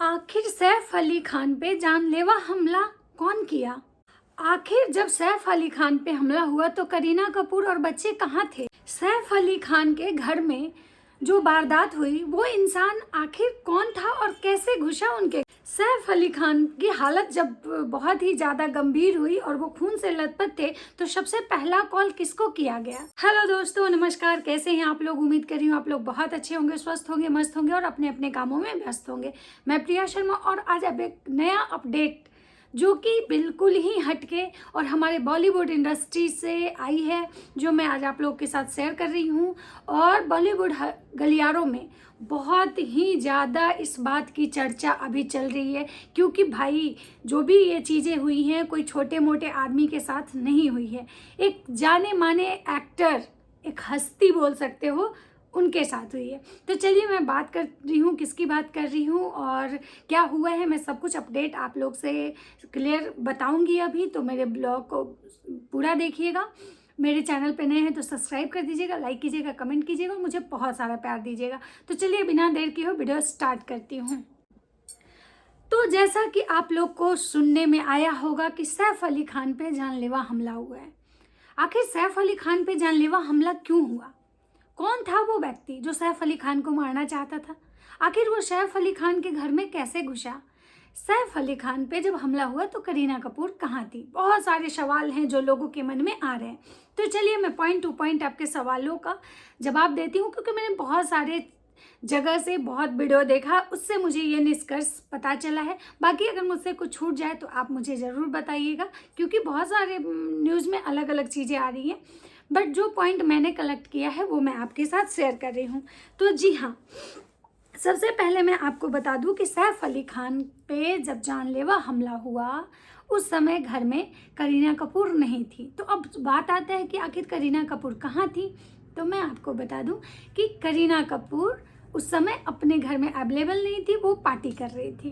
आखिर सैफ अली खान पे जानलेवा हमला कौन किया? आखिर जब सैफ अली खान पे हमला हुआ तो करीना कपूर और बच्चे कहाँ थे? सैफ अली खान के घर में जो वारदात हुई वो इंसान आखिर कौन था और कैसे घुसा उनके? सैफ अली खान की हालत जब बहुत ही ज़्यादा गंभीर हुई और वो खून से लथपथ थे तो सबसे पहला कॉल किसको किया गया? हेलो दोस्तों, नमस्कार। कैसे हैं आप लोग? उम्मीद कर रही हूँ आप लोग बहुत अच्छे होंगे, स्वस्थ होंगे, मस्त होंगे और अपने अपने कामों में व्यस्त होंगे। मैं प्रिया शर्मा और आज अब एक नया अपडेट जो कि बिल्कुल ही हटके और हमारे बॉलीवुड इंडस्ट्री से आई है, जो मैं आज आप लोगों के साथ शेयर कर रही हूँ। और बॉलीवुड गलियारों में बहुत ही ज़्यादा इस बात की चर्चा अभी चल रही है, क्योंकि भाई जो भी ये चीज़ें हुई हैं कोई छोटे मोटे आदमी के साथ नहीं हुई है। एक जाने माने एक्टर, एक हस्ती बोल सकते हो, उनके साथ हुई है। तो चलिए मैं बात कर रही हूँ, किसकी बात कर रही हूँ और क्या हुआ है, मैं सब कुछ अपडेट आप लोग से क्लियर बताऊंगी अभी। तो मेरे ब्लॉग को पूरा देखिएगा। मेरे चैनल पे नए हैं तो सब्सक्राइब कर दीजिएगा, लाइक कीजिएगा, कमेंट कीजिएगा, मुझे बहुत सारा प्यार दीजिएगा। तो चलिए बिना देर किए वीडियो स्टार्ट करती हूँ। तो जैसा कि आप लोग को सुनने में आया होगा कि सैफ अली खान पे जानलेवा हमला हुआ है। आखिर सैफ अली खान पे जानलेवा हमला क्यों हुआ? कौन था वो व्यक्ति जो सैफ अली खान को मारना चाहता था? आखिर वो सैफ अली खान के घर में कैसे घुसा? सैफ अली खान पे जब हमला हुआ तो करीना कपूर कहाँ थी? बहुत सारे सवाल हैं जो लोगों के मन में आ रहे हैं। तो चलिए मैं पॉइंट टू पॉइंट आपके सवालों का जवाब देती हूँ, क्योंकि मैंने बहुत सारे जगह से बहुत वीडियो देखा, उससे मुझे ये निष्कर्ष पता चला है। बाकी अगर मुझसे कुछ छूट जाए तो आप मुझे ज़रूर बताइएगा, क्योंकि बहुत सारे न्यूज़ में अलग अलग चीज़ें आ रही हैं। बट जो पॉइंट मैंने कलेक्ट किया है वो मैं आपके साथ शेयर कर रही हूँ। तो जी हाँ, सबसे पहले मैं आपको बता दूं कि सैफ अली खान पे जब जानलेवा हमला हुआ उस समय घर में करीना कपूर नहीं थी। तो अब बात आता है कि आखिर करीना कपूर कहाँ थी? तो मैं आपको बता दूं कि करीना कपूर उस समय अपने घर में अवेलेबल नहीं थी, वो पार्टी कर रही थी।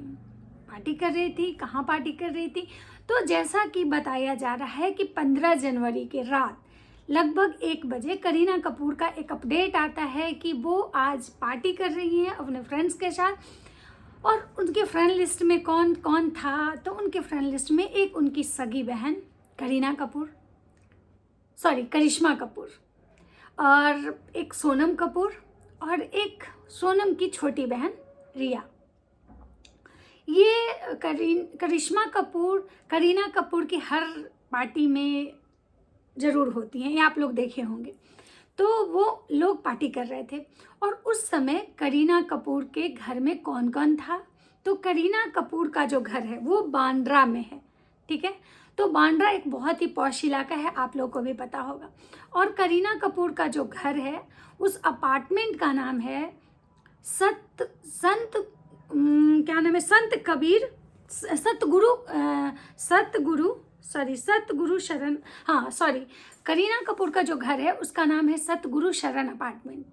पार्टी कर रही थी, कहाँ पार्टी कर रही थी? तो जैसा कि बताया जा रहा है कि 15 जनवरी के रात लगभग 1 बजे करीना कपूर का एक अपडेट आता है कि वो आज पार्टी कर रही हैं अपने फ्रेंड्स के साथ। और उनके फ्रेंड लिस्ट में कौन कौन था? तो उनके फ्रेंड लिस्ट में एक उनकी सगी बहन करिश्मा कपूर, और एक सोनम कपूर, और एक सोनम की छोटी बहन रिया। ये करिश्मा कपूर करीना कपूर की हर पार्टी में ज़रूर होती हैं, ये आप लोग देखे होंगे। तो वो लोग पार्टी कर रहे थे और उस समय करीना कपूर के घर में कौन कौन था? तो करीना कपूर का जो घर है वो बांद्रा में है, ठीक है। तो बांद्रा एक बहुत ही पॉश इलाका है, आप लोग को भी पता होगा। और करीना कपूर का जो घर है उस अपार्टमेंट का नाम है सतगुरु शरण, करीना कपूर का जो घर है उसका नाम है सतगुरु शरण अपार्टमेंट।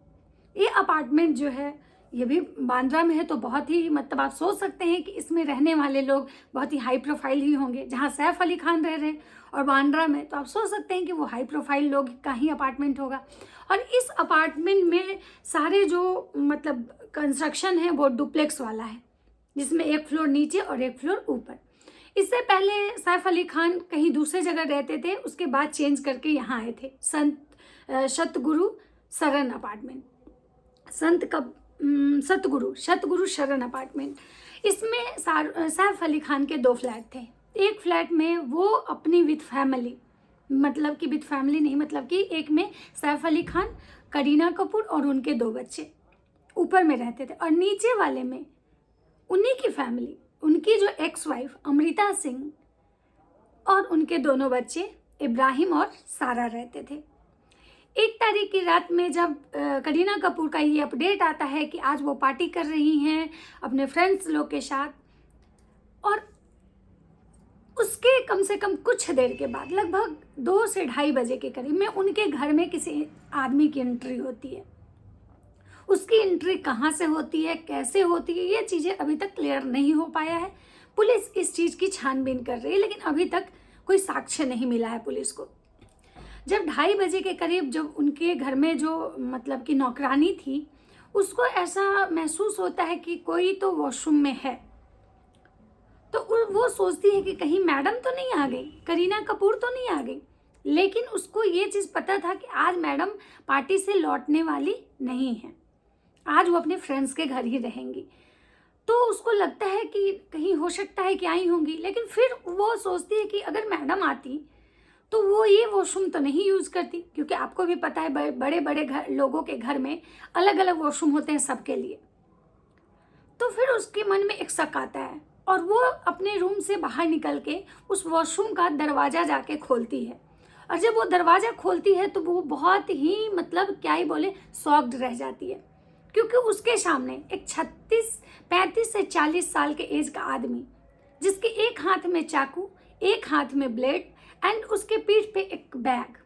ये अपार्टमेंट जो है ये भी बांद्रा में है। तो बहुत ही मतलब आप सोच सकते हैं कि इसमें रहने वाले लोग बहुत ही हाई प्रोफाइल ही होंगे। जहाँ सैफ अली खान रह रहे हैं और बांद्रा में, तो आप सोच सकते हैं कि वो हाई प्रोफाइल लोग का ही अपार्टमेंट होगा। और इस अपार्टमेंट में सारे जो मतलब कंस्ट्रक्शन है वो डुप्लेक्स वाला है, जिसमें एक फ्लोर नीचे और एक फ्लोर ऊपर। इससे पहले सैफ अली खान कहीं दूसरे जगह रहते थे, उसके बाद चेंज करके यहाँ आए थे सतगुरु शरण अपार्टमेंट, सतगुरु शरण अपार्टमेंट। इसमें सैफ अली खान के 2 फ्लैट थे। एक फ्लैट में वो अपनी विद फैमिली, मतलब कि विद फैमिली नहीं, मतलब कि एक में सैफ अली खान, करीना कपूर और उनके 2 बच्चे ऊपर में रहते थे, और नीचे वाले में उन्हीं की फैमिली, उनकी जो एक्स वाइफ अमृता सिंह और उनके दोनों बच्चे इब्राहिम और सारा रहते थे। 1 तारीख की रात में जब करीना कपूर का ये अपडेट आता है कि आज वो पार्टी कर रही हैं अपने फ्रेंड्स लोग के साथ, और उसके कम से कम कुछ देर के बाद लगभग 2 से ढाई बजे के करीब में उनके घर में किसी आदमी की एंट्री होती है। उसकी एंट्री कहाँ से होती है, कैसे होती है, ये चीज़ें अभी तक क्लियर नहीं हो पाया है। पुलिस इस चीज़ की छानबीन कर रही है, लेकिन अभी तक कोई साक्ष्य नहीं मिला है पुलिस को। जब 2:30 बजे के करीब जब उनके घर में जो मतलब कि नौकरानी थी, उसको ऐसा महसूस होता है कि कोई तो वॉशरूम में है, तो वो सोचती है कि कहीं मैडम तो नहीं आ गई, करीना कपूर तो नहीं आ गई। लेकिन उसको ये चीज़ पता था कि आज मैडम पार्टी से लौटने वाली नहीं है, आज वो अपने फ्रेंड्स के घर ही रहेंगी। तो उसको लगता है कि कहीं हो सकता है कि आई होंगी, लेकिन फिर वो सोचती है कि अगर मैडम आती तो वो ये वॉशरूम तो नहीं यूज़ करती, क्योंकि आपको भी पता है बड़े बड़े घर लोगों के घर में अलग अलग वॉशरूम होते हैं सबके लिए। तो फिर उसके मन में एक शक आता है और वो अपने रूम से बाहर निकल के उस वॉशरूम का दरवाज़ा जाके खोलती है। और जब वो दरवाज़ा खोलती है तो वो बहुत ही मतलब क्या ही बोले, शॉक्ड रह जाती है, क्योंकि उसके सामने एक 35 से 40 साल के एज का आदमी, जिसके एक हाथ में चाकू, एक हाथ में ब्लेड एंड उसके पीठ पे एक बैग,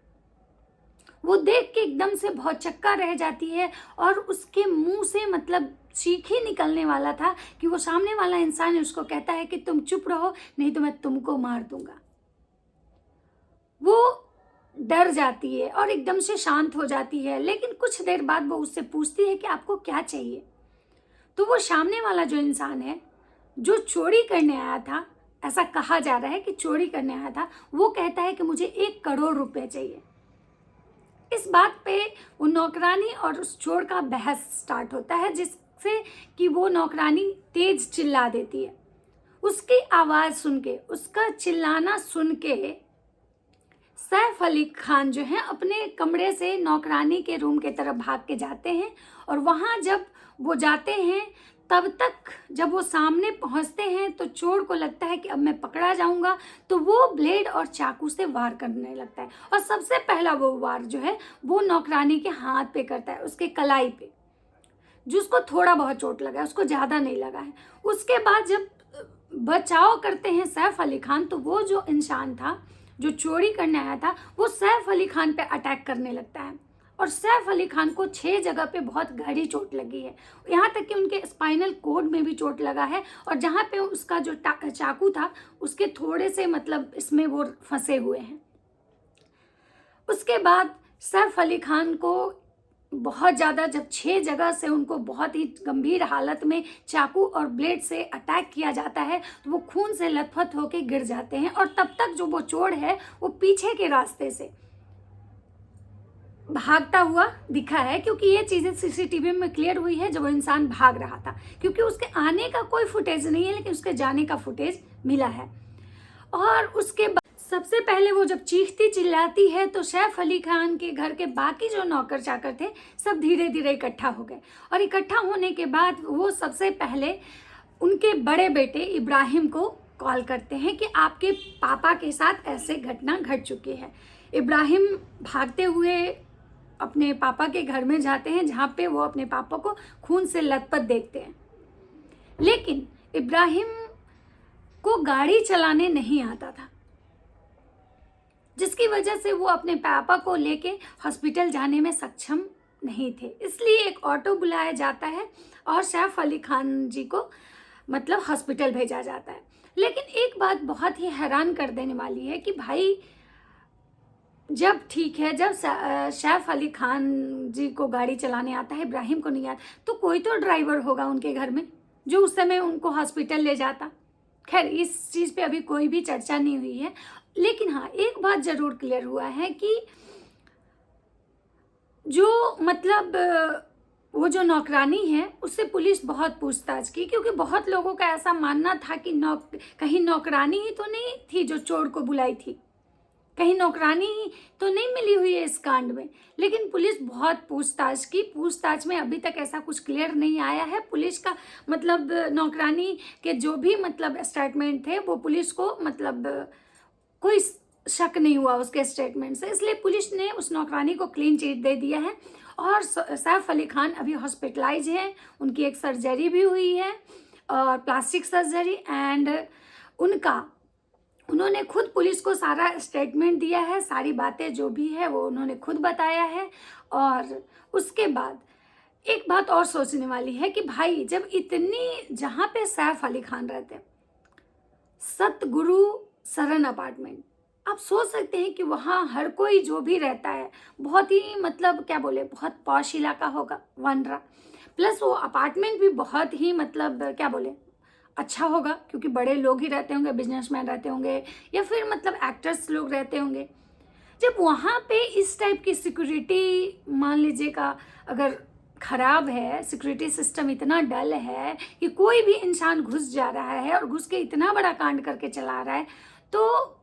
वो देख के एकदम से बहुत चक्का रह जाती है। और उसके मुंह से मतलब चीख ही निकलने वाला था कि वो सामने वाला इंसान उसको कहता है कि तुम चुप रहो नहीं तो मैं तुमको मार दूंगा। वो डर जाती है और एकदम से शांत हो जाती है, लेकिन कुछ देर बाद वो उससे पूछती है कि आपको क्या चाहिए। तो वो सामने वाला जो इंसान है, जो चोरी करने आया था, ऐसा कहा जा रहा है कि चोरी करने आया था, वो कहता है कि मुझे 1 करोड़ रुपए चाहिए। इस बात पे वो नौकरानी और उस चोर का बहस स्टार्ट होता है, जिससे कि वो नौकरानी तेज चिल्ला देती है। उसकी आवाज़ सुन के, उसका चिल्लाना सुन के सैफ अली खान जो है अपने कमरे से नौकरानी के रूम के तरफ भाग के जाते हैं। और वहाँ जब वो जाते हैं तब तक जब वो सामने पहुँचते हैं तो चोर को लगता है कि अब मैं पकड़ा जाऊंगा, तो वो ब्लेड और चाकू से वार करने लगता है। और सबसे पहला वो वार जो है वो नौकरानी के हाथ पे करता है, उसके कलाई पे, जिसको थोड़ा बहुत चोट लगा है, उसको ज़्यादा नहीं लगा है। उसके बाद जब बचाव करते हैं सैफ अली खान, तो वो जो इंसान था जो चोरी करने आया था वो सैफ अली खान पे अटैक करने लगता है। और सैफ अली खान को 6 जगह पे बहुत गहरी चोट लगी है, यहाँ तक कि उनके स्पाइनल कोड में भी चोट लगा है। और जहाँ पे उसका जो चाकू था उसके थोड़े से मतलब इसमें वो फंसे हुए हैं। उसके बाद सैफ अली खान को बहुत ज़्यादा, जब 6 जगह से उनको बहुत ही गंभीर हालत में चाकू और ब्लेड से अटैक किया जाता है, तो वो खून से लथपथ होकर गिर जाते हैं। और तब तक जो वो चोर है वो पीछे के रास्ते से भागता हुआ दिखा है, क्योंकि ये चीज़ें सीसीटीवी में क्लियर हुई है जब वो इंसान भाग रहा था, क्योंकि उसके आने का कोई फुटेज नहीं है लेकिन उसके जाने का फुटेज मिला है। और उसके बाद सबसे पहले वो जब चीखती चिल्लाती है तो सैफ अली खान के घर के बाकी जो नौकर चाकर थे सब धीरे धीरे इकट्ठा हो गए। और इकट्ठा होने के बाद वो सबसे पहले उनके बड़े बेटे इब्राहिम को कॉल करते हैं कि आपके पापा के साथ ऐसे घटना घट चुकी है। इब्राहिम भागते हुए अपने पापा के घर में जाते हैं, जहाँ पे वो अपने पापा को खून से लथपथ देखते हैं। लेकिन इब्राहिम को गाड़ी चलाने नहीं आता था, जिसकी वजह से वो अपने पापा को लेके हॉस्पिटल जाने में सक्षम नहीं थे। इसलिए एक ऑटो बुलाया जाता है और सैफ अली खान जी को मतलब हॉस्पिटल भेजा जाता है। लेकिन एक बात बहुत ही हैरान कर देने वाली है कि भाई जब ठीक है, जब सैफ अली खान जी को गाड़ी चलाने आता है, इब्राहिम को नहीं आता, तो कोई तो ड्राइवर होगा उनके घर में जो उस समय उनको हॉस्पिटल ले जाता। खैर इस चीज़ पे अभी कोई भी चर्चा नहीं हुई है। लेकिन हाँ, एक बात ज़रूर क्लियर हुआ है कि जो मतलब वो जो नौकरानी है उससे पुलिस बहुत पूछताछ की, क्योंकि बहुत लोगों का ऐसा मानना था कि कहीं नौकरानी ही तो नहीं थी जो चोर को बुलाई थी, कहीं नौकरानी ही तो नहीं मिली हुई है इस कांड में। लेकिन पुलिस बहुत पूछताछ की, पूछताछ में अभी तक ऐसा कुछ क्लियर नहीं आया है। पुलिस का मतलब नौकरानी के जो भी मतलब स्टेटमेंट थे वो पुलिस को मतलब कोई शक नहीं हुआ उसके स्टेटमेंट से, इसलिए पुलिस ने उस नौकरानी को क्लीन चिट दे दिया है। और सैफ अली खान अभी हॉस्पिटलाइज हैं, उनकी एक सर्जरी भी हुई है और प्लास्टिक सर्जरी, एंड उन्होंने खुद पुलिस को सारा स्टेटमेंट दिया है, सारी बातें जो भी है वो उन्होंने खुद बताया है। और उसके बाद एक बात और सोचने वाली है कि भाई जब इतनी, जहाँ पे सैफ अली खान रहते, सतगुरु सरन अपार्टमेंट, आप सोच सकते हैं कि वहाँ हर कोई जो भी रहता है बहुत ही मतलब क्या बोले, बहुत पॉश इलाका होगा वांड्रा, प्लस वो अपार्टमेंट भी बहुत ही मतलब क्या बोले अच्छा होगा, क्योंकि बड़े लोग ही रहते होंगे, बिजनेसमैन रहते होंगे या फिर मतलब एक्टर्स लोग रहते होंगे। जब वहाँ पे इस टाइप की सिक्योरिटी मान लीजिएगा अगर ख़राब है, सिक्योरिटी सिस्टम इतना डल है कि कोई भी इंसान घुस जा रहा है और घुस के इतना बड़ा कांड करके चला रहा है, तो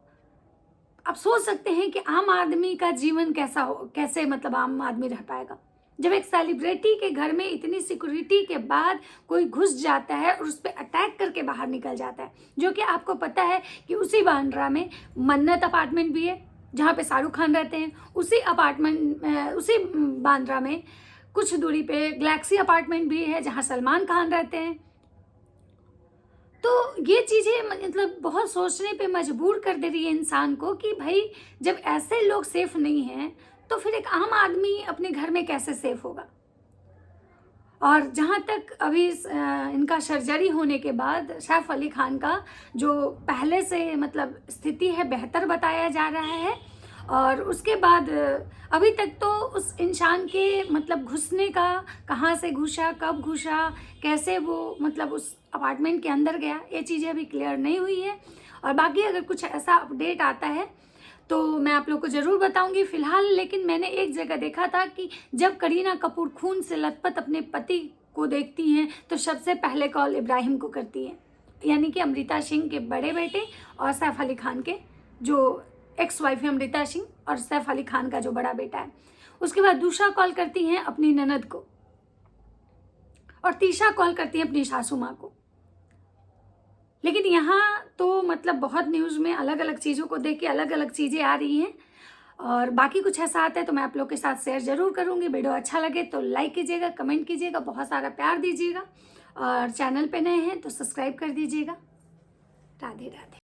आप सोच सकते हैं कि आम आदमी का जीवन कैसा हो, कैसे मतलब आम आदमी रह पाएगा। जब एक सेलिब्रिटी के घर में इतनी सिक्योरिटी के बाद कोई घुस जाता है और उस पर अटैक करके बाहर निकल जाता है, जो कि आपको पता है कि उसी बांद्रा में मन्नत अपार्टमेंट भी है जहाँ पे शाहरुख खान रहते हैं, उसी बांद्रा में कुछ दूरी पे गैलेक्सी अपार्टमेंट भी है जहाँ सलमान खान रहते हैं। तो ये चीज़ें मतलब बहुत सोचने पे मजबूर कर दे रही है इंसान को कि भाई जब ऐसे लोग सेफ नहीं हैं तो फिर एक आम आदमी अपने घर में कैसे सेफ होगा। और जहाँ तक अभी इनका सर्जरी होने के बाद सैफ अली खान का जो पहले से मतलब स्थिति है बेहतर बताया जा रहा है, और उसके बाद अभी तक तो उस इंसान के मतलब घुसने का, कहाँ से घुसा, कब घुसा, कैसे वो मतलब उस अपार्टमेंट के अंदर गया, ये चीज़ें अभी क्लियर नहीं हुई है। और बाकी अगर कुछ ऐसा अपडेट आता है तो मैं आप लोग को ज़रूर बताऊंगी। फिलहाल लेकिन मैंने एक जगह देखा था कि जब करीना कपूर खून से लथपथ अपने पति को देखती हैं तो सबसे पहले कॉल इब्राहिम को करती हैं, यानी कि अमृता सिंह के बड़े बेटे और सैफ अली खान के जो एक्स वाइफ है अमृता सिंह और सैफ अली खान का जो बड़ा बेटा है। उसके बाद दूसरा कॉल करती हैं अपनी ननद को और तीसरा कॉल करती हैं अपनी सासू माँ को। लेकिन यहाँ तो मतलब बहुत न्यूज़ में अलग अलग चीज़ों को देख के अलग अलग चीज़ें आ रही हैं, और बाकी कुछ ऐसा आता है तो मैं आप लोग के साथ शेयर ज़रूर करूँगी। वीडियो अच्छा लगे तो लाइक कीजिएगा, कमेंट कीजिएगा, बहुत सारा प्यार दीजिएगा, और चैनल पे नए हैं तो सब्सक्राइब कर दीजिएगा। राधे राधे।